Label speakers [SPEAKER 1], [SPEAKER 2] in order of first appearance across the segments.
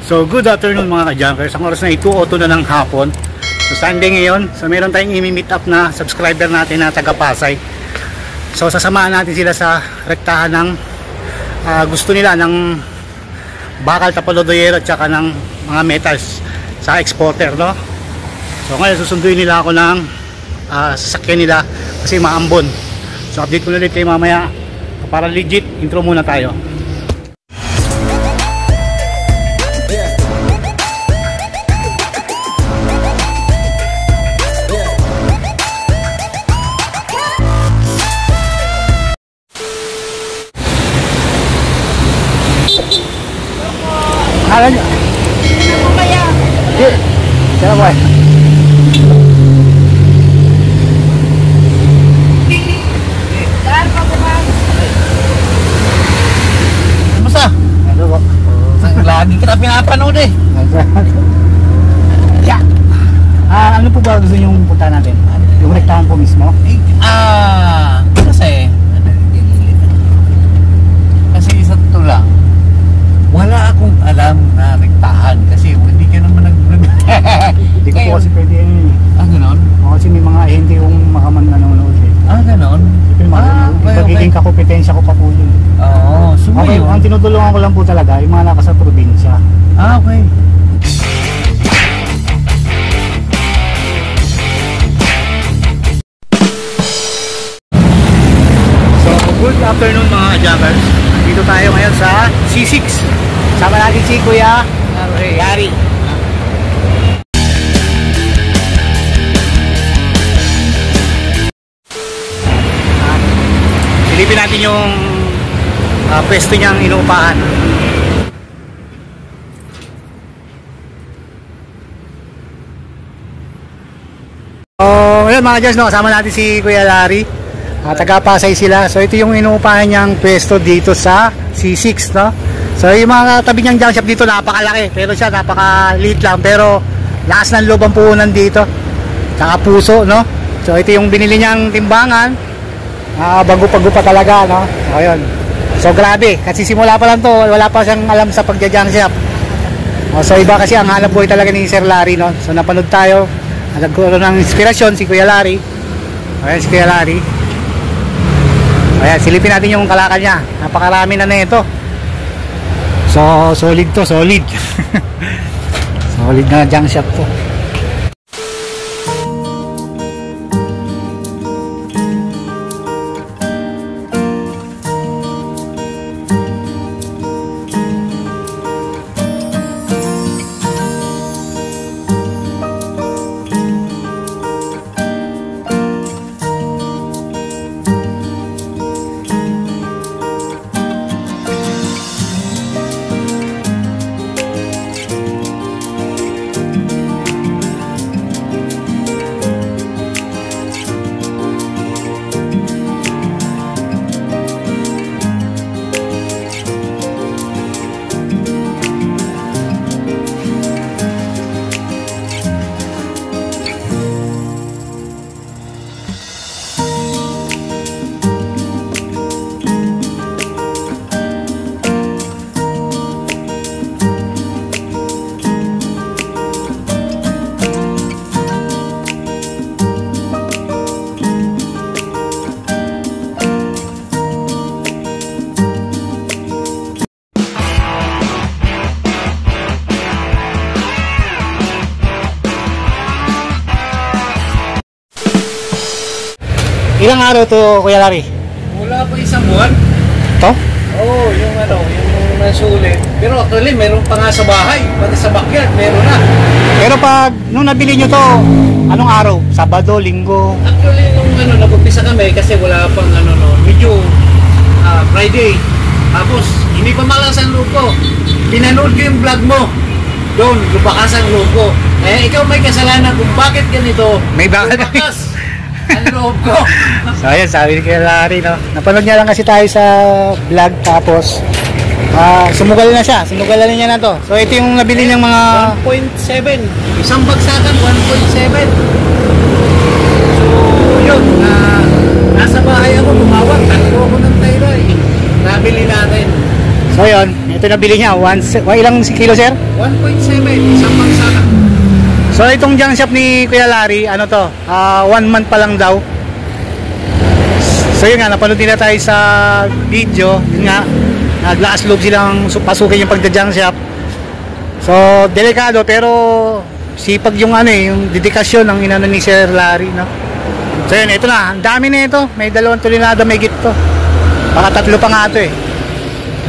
[SPEAKER 1] So good afternoon mga ka-junkers. Ang oras na 2:02 na ng hapon. So Sunday ngayon. So meron tayong i-meet up na subscriber natin na taga Pasay. So sasamahan natin sila sa rektahan ng gusto nila ng bakal tapalodoyero at saka ng mga metals sa exporter, no? So ngayon susunduin nila ako ng sasakyan nila kasi maambon. So update ko ulit kayo mamaya. Para legit, intro muna tayo. Alam nyo? Ano po kaya? Kaya po eh. Saan pa po ba? Kamusta? Ano po? Lagi kita pinapanood eh. Yeah. Ano po ba gusto nyo punta natin? Yung rektahan po mismo? Kasi isa to lang. Wala akong alam na rektahan kasi hindi ka naman hindi ko po kasi pwede yun eh. Ganon? Kasi may mga ahente yung makaman nanonood eh. Ganon? Pagiging kakompetensya ko pa po yun. Oo, okay, ang tinutulungan ko lang po talaga yung mga nasa probinsya. Okay. So, good afternoon mga jumpers. Dito tayo ngayon sa C6. Sama natin si Kuya Yari. Silipin natin yung pwesto niyang inuupahan. Ngayon mga Diyos, no, kasama natin si Kuya Larry. Taga Pasay sila. So ito yung inuupahan niyang pwesto dito sa C6, no? So yung mga tabi niyang junk shop dito napakalaki, pero siya napakaliit lang, pero lakas ng loob ang puhunan dito. Saka puso, no? So ito yung binili niyang timbangan. Bago-bago pa talaga, no? Ayun. So grabe, kasi simula pa lang to, wala pa siyang alam sa pagja-junk shop. So iba kasi ang hanap buhay talaga ni Sir Larry, no? So napanood tayo, nagkaroon ng inspirasyon si Kuya Larry. Ayan si Kuya Larry. Ayan, silipin natin yung kalakal niya. Napakarami na ito. So solid to, solid. Solid na junk shop to. Ilang araw to, Kuya Larry?
[SPEAKER 2] Wala pa isang buwan.
[SPEAKER 1] To?
[SPEAKER 2] Oo, yung nasulit. Pero actually, meron pa nga sa bahay. Pati sa backyard, meron na.
[SPEAKER 1] Pero pag, nung nabili nyo to, anong araw? Sabado, Linggo?
[SPEAKER 2] Actually, nung nag-umpisa kami, kasi wala pang medyo Friday. Tapos, hindi pa malakas ang loob ko. Pinanood ko yung vlog mo. Doon, lumakas ang loob ko. Kaya ikaw may kasalanan kung bakit ganito.
[SPEAKER 1] May bakit?
[SPEAKER 2] Lumakas ang loob ko.
[SPEAKER 1] So ayan, sabi ni Kuya Larry, no? Napanood niya lang kasi tayo sa vlog, tapos sumugal na siya, sumugalan niya na to. So ito yung nabili niyang mga
[SPEAKER 2] 1.7, isang bagsakan 1.7. So yun, nasa bahay ako, tumawag, tatlo ako ng tayroy, nabili natin.
[SPEAKER 1] So yun, ito nabili niya. Ilang kilo sir?
[SPEAKER 2] 1.7, isang pangsaka.
[SPEAKER 1] So itong junk shop ni Kuya Larry, ano to? 1 month pa lang daw. So yun nga, napanood nila tayo sa video. Yun nga, naglakas loob silang pasukin yung pagda-junk shop. So delikado pero sipag yung ano yung dedikasyon ng inano ni Sir Larry, no? So yun, ito na, ang dami na ito. May 2 tulinada may gito. Baka 3 pa nga ito eh.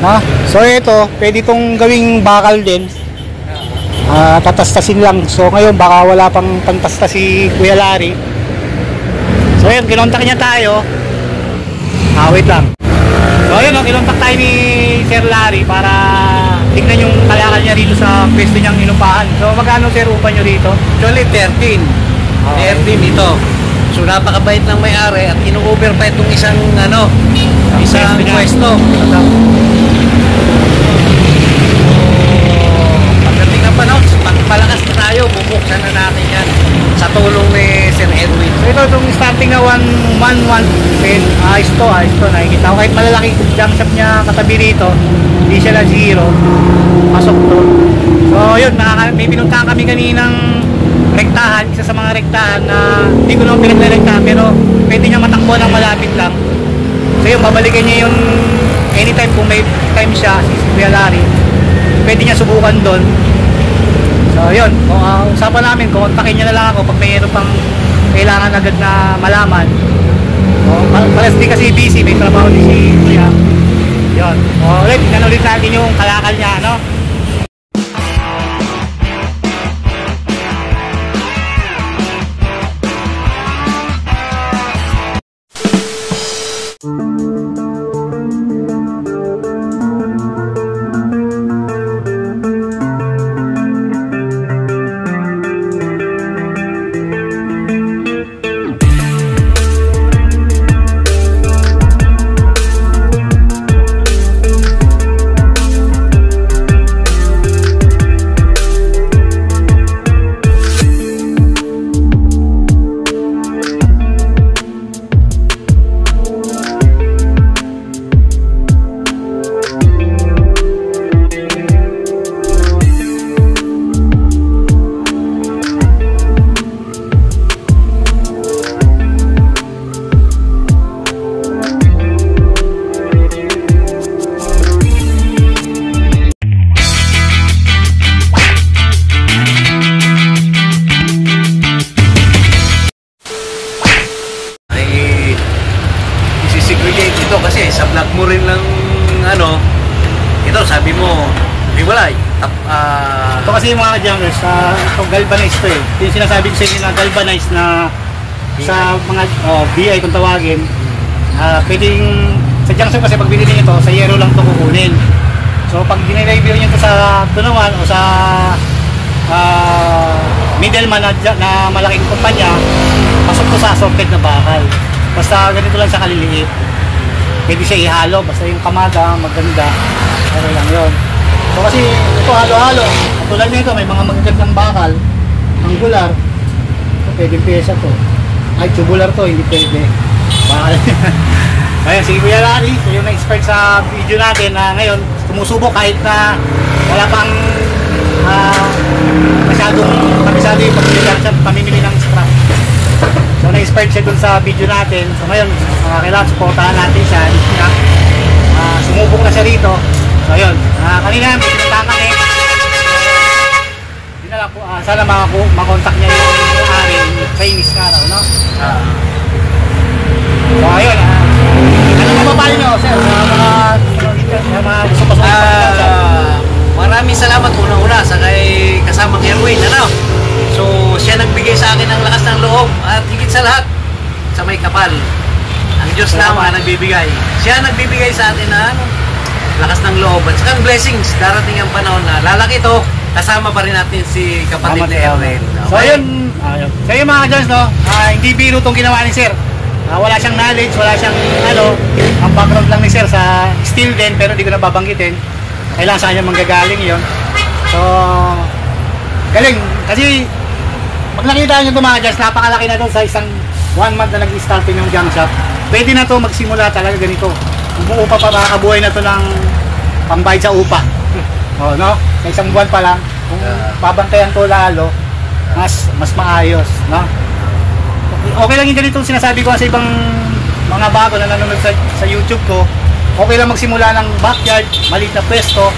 [SPEAKER 1] No? So ito, pwede itong gawing bakal din. Tatastasin lang. So ngayon baka wala pang pantasta si Kuya Larry. So yun, kinontak niya tayo. Wait lang. So yun, kinontak tayo ni Sir Larry para tignan yung kalakal niya rito sa pwesto niyang inupahan. So magkano sir upa niyo rito?
[SPEAKER 2] Actually 13. 13 ito. So napakabait ng may-ari at ino-over pa itong isang pwesto. Pagdating ng panahon, pagpalakas na tayo, bubuksan na natin yan sa tulong ni Sir Edwin.
[SPEAKER 1] So ito itong starting na 1,110. Ayos to, nakikita ko kahit malalaki junk shop niya katabi rito, hindi siya na zero, pasok to. So yun, may pinuntahan kami kaninang rektahan, isa sa mga rektahan na hindi ko naman pinaglarektahan pero pwede niya matakbo ng malapit lang. So yun, babalikan niya yung anytime kung may time siya, si Kuya Larry, pwede niya subukan doon. So yun, usapan namin, kontakin niya na lang ako pag mayroon pang kailangan agad na malaman. Pares di kasi busy, may trabaho din si Kuya. Yun, ulit, tingnan ulit natin yung kalakal niya, ano?
[SPEAKER 2] Kasi sa vlog mo rin lang ito sabi mo hiwalay.
[SPEAKER 1] Ito kasi yung mga junkers, ito galvanized to eh. Ito yung sinasabi ko sa inyo na galvanized na sa mga BI kung tawagin. Pwedeng sa junction kasi pag binili nyo ito, sa yero lang ito kukunin. So pag dinireview nyo ito sa tunawan o sa middleman na malaking kumpanya, pasok to sa assorted na bakal. Basta ganito lang siya kaliliit. Pwede siya ihalo, basta yung kamada maganda, ano lang yun. So kasi ito halo-halo, tulad nito may mga magagandang bakal, angular, ito pwede pyesa to. Ay tubular to, hindi pwede bakal. Ayan, si Kuya Larry, so yung na-expert sa video natin na ngayon tumusubok kahit na wala pang masyadong kabisado yung pamimili ng scrap. So na-inspired siya dun sa video natin. So ngayon, kailangan supportahan natin siya. Sumubok na siya rito. So ayun, kanina may pinuntahan kami. Yun na lang po, sana makontak niya yung ari Chinese nga raw, no? So ayun, ano mapapali nyo, sir? Mga gusto pa sa
[SPEAKER 2] maraming salamat una-una sa kay kasamang Erwin, So siya nagbigay sa akin ng lakas ng loob at higit sa lahat sa may kapal. Ang Diyos lang ang nagbibigay. Siya nagbibigay sa atin na lakas ng loob at saka blessings. Darating ang panahon na lalaki to, kasama pa rin natin si kapatid na Erwin.
[SPEAKER 1] So ayun, so yung mga Jones, no, hindi biro itong ginawa ni Sir. Wala siyang knowledge, wala siyang ang background lang ni Sir sa steel din, pero hindi ko na babanggitin. Kailangan sa kanya manggagaling yun. So galing, kasi pag nakita nyo ito mga Jones, napakalaki na doon sa isang 1 month na nag-starting yung junk shop. Pwede na to magsimula talaga ganito. Umuupa pa, makakabuhay na to ng pambayad sa upa. O, no? Sa isang buwan pa lang, kung babantayan to lalo, mas maayos, no? Okay lang yung ganito sinasabi ko sa ibang mga bago na nanonood sa YouTube ko. Okay lang magsimula ng backyard, maliit na pwesto.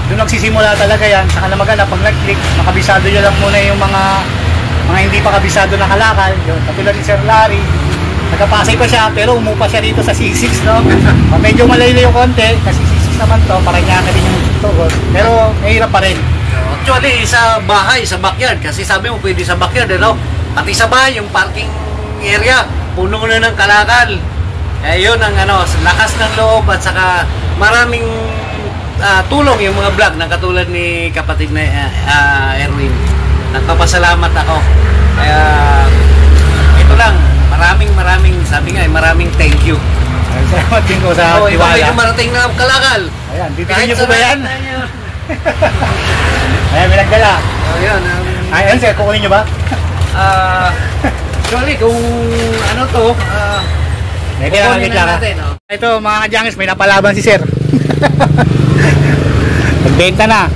[SPEAKER 1] Doon nagsisimula talaga yan. Saka na maganda pag nag-click, makabisado nyo lang muna yung mga hindi pa kabisado na kalakal. Yun, katulad ni Sir Larry, nagkapasay pa siya pero umupa siya dito sa C6, no? Medyo malayo yung konti kasi C6 naman to, para niya na rin yung tugon. Pero mahirap pa rin.
[SPEAKER 2] Actually, sa bahay, sa backyard, kasi sabi mo pwede sa backyard, ano? Pati sa bahay, yung parking area, puno na ng kalakal. Yun ang lakas ng loob at saka maraming tulong yung mga vlog na katulad ni kapatid na Erwin. Nagpapasalamat ako. Kaya ito lang, maraming sabi nga, maraming thank you.
[SPEAKER 1] Salamat din ko sa tiwala.
[SPEAKER 2] Ito may marating na kalakal.
[SPEAKER 1] Ayan, bibigyan niyo po ba yan? Ayan, may nagdala.
[SPEAKER 2] Ayan.
[SPEAKER 1] Ayan, sir, kukunin niyo ba?
[SPEAKER 2] Actually, kung ano to, kukunin na natin.
[SPEAKER 1] Ito, mga kadyangis, may napalaban si sir. Nagbenta na.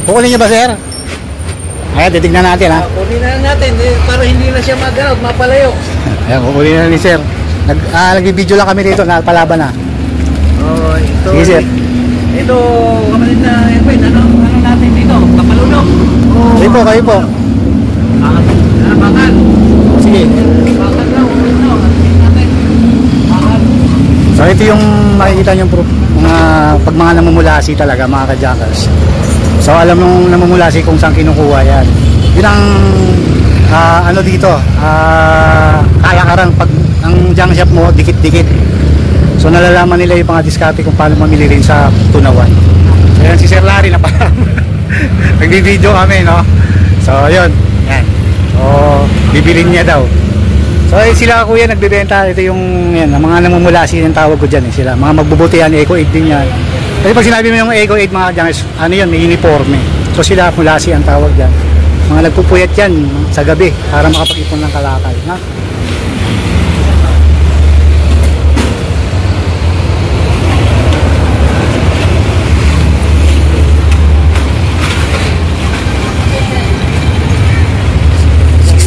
[SPEAKER 1] Kukunin niyo ba, sir? Ayan, titignan natin, ha?
[SPEAKER 2] Kukunin na natin, para hindi na siya magalaw, mapalayo.
[SPEAKER 1] Ayan, kukunin na ni sir. Nag-video lang kami dito, napalaban na.
[SPEAKER 2] Ito.
[SPEAKER 1] Sige, sir.
[SPEAKER 2] Ito, kapatid na Erwin, ano natin dito? Kapalunok.
[SPEAKER 1] Kayo po.
[SPEAKER 2] Bakal.
[SPEAKER 1] Sige.
[SPEAKER 2] Bakal lang, natin. Bakal.
[SPEAKER 1] So ito yung makikita nyo pag mga namumulasi talaga, mga kajakers. So alam nung namumulasi kung saan kinukuha yan. Yun ang dito, kalakaran pag ang junk shop mo dikit-dikit. So nalalaman nila yung mga diskarte kung paano mamili rin sa tunawan. So yan si Sir Larry na pala. Nagbi-video kami, no? So yun, yan. So bibilin niya daw. So sila kuya nagbebenta. Ito yung yan, mga namumulasi yung tawag ko dyan, sila mga magbubutihan, Eco 8 din yan. Kasi pag sinabi mo yung Eco 8, mga junk, ano yun, may uniforme. So sila mulasi ang tawag dyan. Mga nagpupuyat yan sa gabi para makapag-ipon ng kalakal, ha?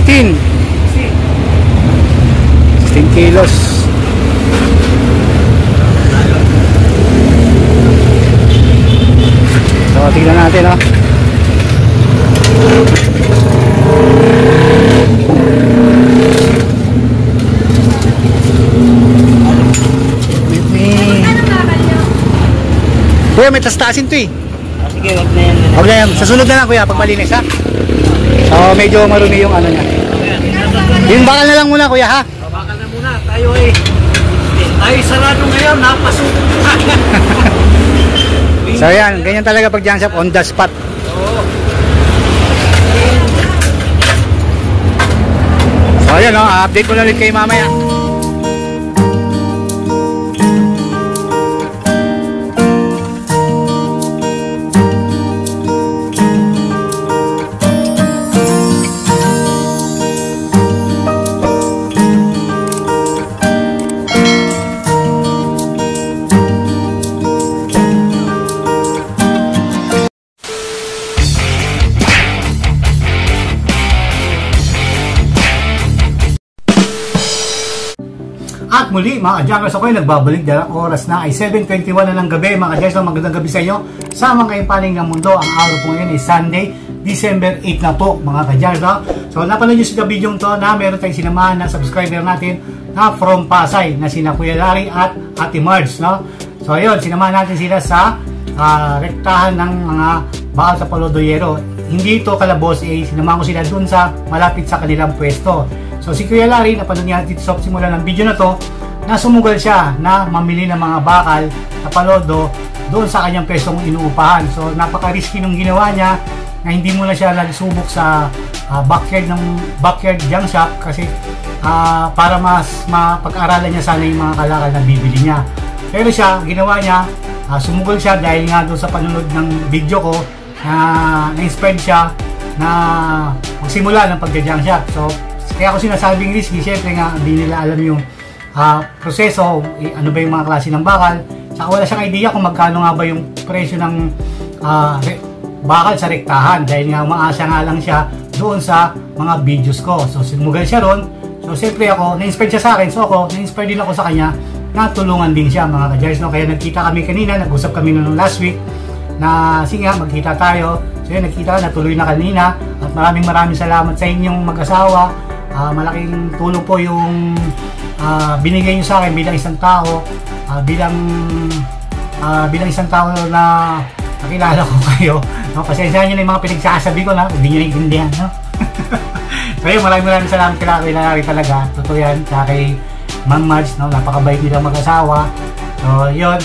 [SPEAKER 1] $16 kilos. So tingnan natin, no? Kuya, may tas-tasin to eh.
[SPEAKER 2] Sige, wag na yan.
[SPEAKER 1] Wag na yan. Sa sunod na lang kuya, pag malinis, ha? So medyo marumi yung ano niya. Yung bakal na lang muna kuya, ha?
[SPEAKER 2] Bakal na muna. Tayo tayo sarado ngayon. Napasukong na.
[SPEAKER 1] So yan, ganyan talaga pag junk shop on the spot.
[SPEAKER 2] Oo.
[SPEAKER 1] So ayan, no? Update ko na ulit kayo mamaya. At muli mga kadyangers, ako'y nagbabalik dahil ang oras na ay 7:21 na ng gabi. Mga kadyangers, magandang gabi sa inyo sa mga kayong ng mundo. Ang araw po ngayon ay Sunday, December 8 na po mga kadyangers. So napanood nyo sa video to na meron tayong sinamahan na subscriber natin na from Pasay na sina Kuya Larry at Ate Marge, no? So ayun, sinamahan natin sila sa rektahan ng mga bakal sa Palodoyero. Hindi ito kalabos, sinamahan ko sila dun sa malapit sa kanilang pwesto. So si Kuya Larry, napanood niya dito sa simula ng video na to, na sumugal siya na mamili ng mga bakal na palodo doon sa kanyang pwestong inuupahan. So napaka-risky nung ginawa niya na hindi muna siya nagsubok sa backyard junk shop kasi para mas mapag-aralan niya sana yung mga kalakal na bibili niya. Pero siya, ginawa niya, sumugol siya dahil nga doon sa panunod ng video ko na-inspired siya na magsimula ng pag-junk shop. So kaya ako sinasabing risky, syempre nga hindi nila alam yung proseso, ano ba yung mga klase ng bakal, Saka wala siyang idea kung magkano nga ba yung presyo ng bakal sa rektahan, dahil nga umaasa nga lang siya doon sa mga videos ko. So simugal siya ron. So siyempre ako, na-inspire siya sa akin. So ako, na-inspire din ako sa kanya na tulungan din siya mga ka-Jars, no? Kaya nagkita kami kanina, nag-usap kami noong last week na sige nga, magkita tayo. So yun, nagkita, natuloy na kanina. At maraming salamat sa inyong mag-asawa. Malaking tulong po yung binigay niyo sa akin bilang isang tao, bilang isang tao na nakilala ko kayo, no? Pasensyahan niyo na yung mga pinagsasabi ko na hindi niyo naiintindihan, no? So yun, maraming salamat kay Larry talaga, totoo yan, sa kay Ma'am Marge, no? Napakabait nilang mag-asawa. So yun,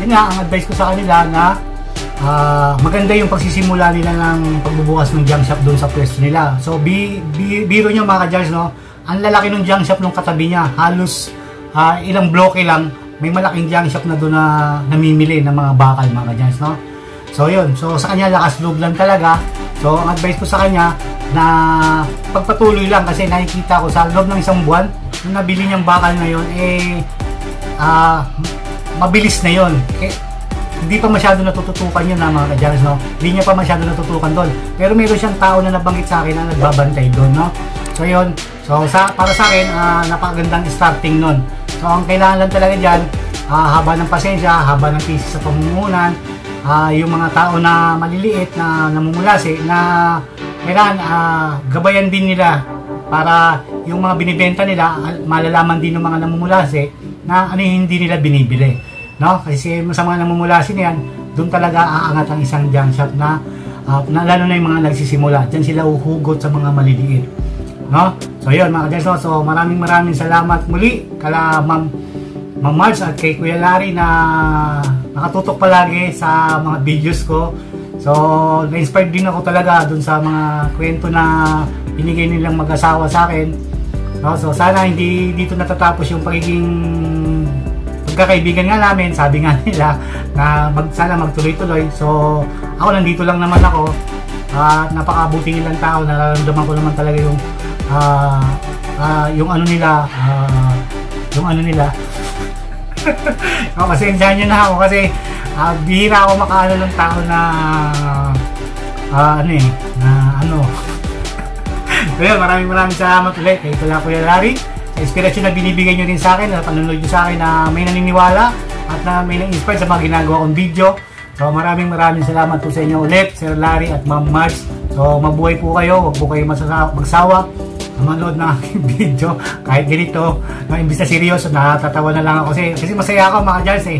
[SPEAKER 1] yun nga, ang advice ko sa kanila na maganda yung pagsisimula nila ng pagbubukas ng junk shop doon sa pwesto nila. So biro nyo mga ka-Jars, no? Ang lalaki ng junk shop nung katabi niya, halos ilang bloke lang, may malaking junk shop na doon na namimili ng mga bakal mga ka-Jars, no? So yun, so sa kanya lakas loob lang talaga. So ang advice ko sa kanya na pagpatuloy lang, kasi nakikita ko sa loob ng isang buwan nung nabili niyang bakal na yun, mabilis na yun. Hindi pa masyado natututukan yun na mga ka-Jars, no? Hindi niya pa masyado natutukan doon. Pero meron siyang tao na nabanggit sa akin na nagbabantay doon, no? So yun, so para sa akin, napakagandang starting nun. So ang kailangan lang talaga dyan, haba ng pasensya, haba ng thesis sa pamumunan, yung mga tao na maliliit na namumulasi na kailangan gabayan din nila para yung mga binibenta nila, malalaman din ng mga namumulasi na ano yung hindi nila binibili, no? Kasi sa mga namumulasi niyan, doon talaga aangat ang isang junk shop na lalo na yung mga nagsisimula. Diyan sila uhugot sa mga maliliit, no? So yun mga ka-Jars, no? So maraming salamat muli kala Ma'am Marge at kay Kuya Larry na nakatutok palagi sa mga videos ko. So na-inspired din ako talaga dun sa mga kwento na binigay nilang mag-asawa sa akin, no? So sana hindi dito natatapos yung pagiging pagkakaibigan nga namin. Sabi nga nila na sana magtuloy-tuloy. So ako nandito lang naman ako at napakabuti nilang tao. Nararamdaman ko naman talaga yung ano nila pasensyahan nyo na ako kasi bihira ako makaano ng tao na Kaya maraming salamat ulit kay Kuya Larry sa inspirasyon na binibigay nyo rin sa akin, na panunod nyo sa akin na may naniniwala at na may na-inspire sa mga ginagawa kong video. So maraming salamat po sa inyo ulit, Sir Larry at Ma'am Marge. So mabuhay po kayo, huwag po kayo magsawa manood ng aking video kahit ganito, imbis na seryoso, natatawa na lang ako kasi masaya ako mga Jars,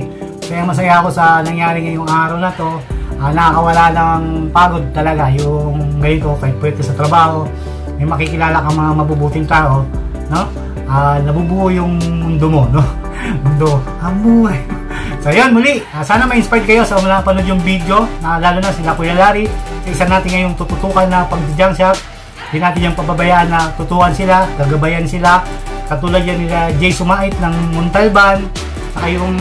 [SPEAKER 1] masaya ako sa nangyari ngayong araw na to. Nakakawala ng pagod talaga yung ganito, kahit pwede sa trabaho may makikilala kang mga mabubuting tao, no? Nabubuo yung mundo mo, no? Mundo, buhay. So yan, muli, sana ma-inspired kayo sa mga panood yung video, lalo na sila Kuya Larry, sa isa natin ngayong tututukan na pag-junk shop. Hindi natin yung pababayaan na tutuan sila, gagabayan sila. Katulad yan nila Jay Sumait ng Montalban. Saka yung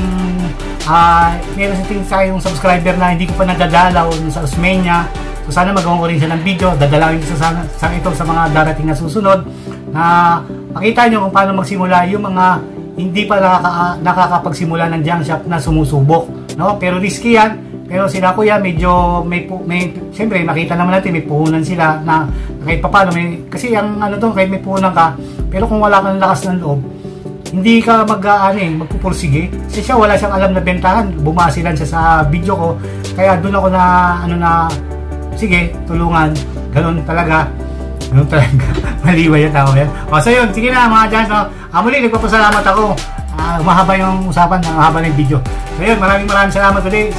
[SPEAKER 1] meron sa yung subscriber na hindi ko pa nadadalaw sa Osmeña. So sana magawa ko rin siya ng video. Dadalawin ko sa ito sa mga darating na susunod. Na makita nyo kung paano magsimula yung mga hindi pa nakakapagsimula ng junk shop na sumusubok, no? Pero risky yan. Pero sila Kuya medyo siyempre nakita naman natin may puhunan sila na kahit paano kasi ang kahit may puhunan ka, pero kung wala kang lakas ng loob, hindi ka magpupursige. Kasi siya wala siyang alam na bentahan, bumasi lang siya sa video ko, kaya doon ako na sige, tulungan, ganun talaga maliway yung tao yan. So yun, sige na mga Jars, no? Muli nagpapasalamat ako. Mahaba yung usapan, mahaba ng video. So yun, maraming salamat ulit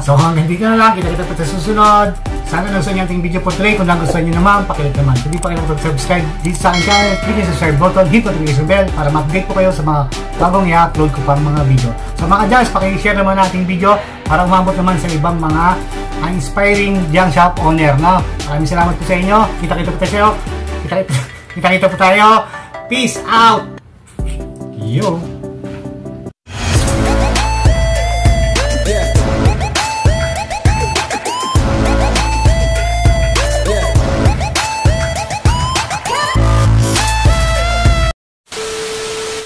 [SPEAKER 1] so hanggang dito na lang, kita pa sa susunod. Sana nagustuhan niyo ating video po today. Kung nagustuhan niyo naman, pakilike naman. Kung di pa kayo subscribe dito sa aking channel, click yung subscribe button, hit notification bell para ma-update po kayo sa mga bagong i-upload ko pang mga video. So mga Jars, pakishare naman nating video para umabot naman sa ibang mga inspiring junk shop owner, no? Maraming salamat po sa inyo. Kita-kita po tayo. Peace out! Yo!